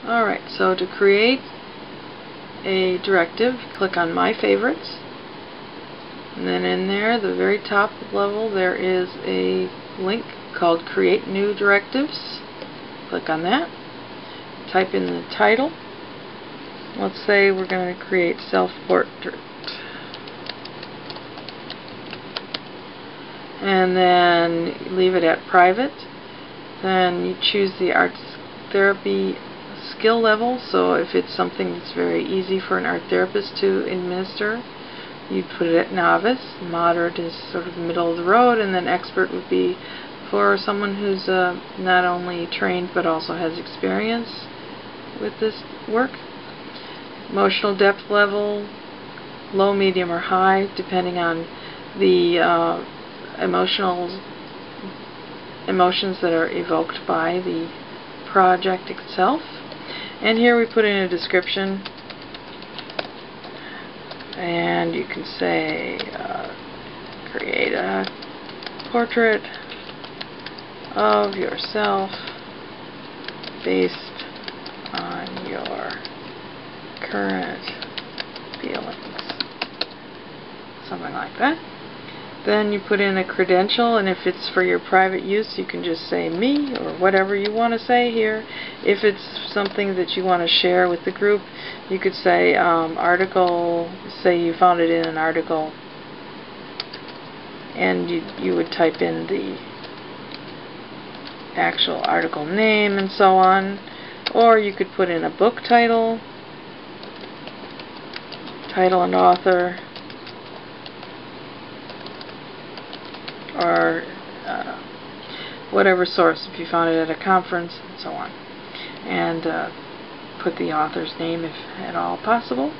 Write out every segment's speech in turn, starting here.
Alright, so to create a directive, click on My Favorites, and then in there, the very top level, there is a link called Create New Directives. Click on that. Type in the title. Let's say we're going to create self-portrait. And then leave it at private. Then you choose the art therapy skill level, so if it's something that's very easy for an art therapist to administer, you'd put it at novice. Moderate is sort of middle of the road, and then expert would be for someone who's not only trained but also has experience with this work. Emotional depth level, low, medium, or high, depending on the emotions that are evoked by the project itself. And here we put in a description, and you can say create a portrait of yourself based on your current feelings, something like that. Then you put in a credential, and if it's for your private use, you can just say me or whatever you want to say here. If it's something that you want to share with the group, you could say article, say you found it in an article, and you would type in the actual article name and so on. Or you could put in a book title, and author, or whatever source, if you found it at a conference, and so on. And put the author's name if at all possible.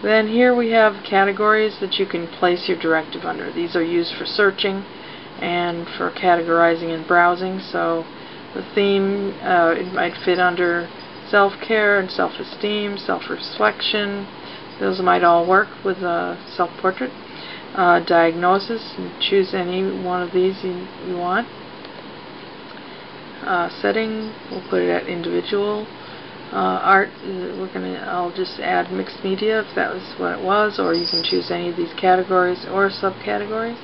Then here we have categories that you can place your directive under. These are used for searching and for categorizing and browsing. So the theme, it might fit under self-care and self-esteem, self-reflection. Those might all work with self-portrait. Diagnosis, and choose any one of these you want. Setting, we'll put it at individual. Art, I'll just add mixed media if that was what it was, or you can choose any of these categories or subcategories.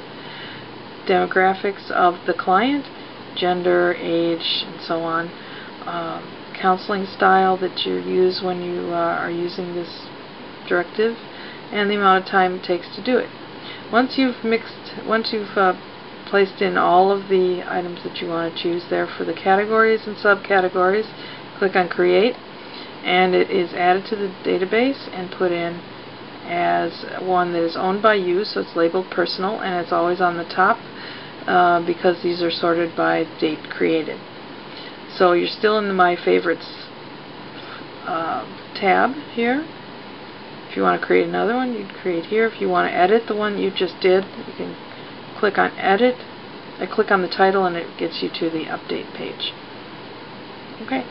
Demographics of the client, gender, age, and so on. Counseling style that you use when you are using this directive, and the amount of time it takes to do it. Once you've placed in all of the items that you want to choose there for the categories and subcategories, click on Create, and it is added to the database and put in as one that is owned by you, so it's labeled personal, and it's always on the top because these are sorted by date created. So you're still in the My Favorites tab here. If you want to create another one, you'd create here. If you want to edit the one you just did, you can click on Edit. I click on the title and it gets you to the update page. Okay.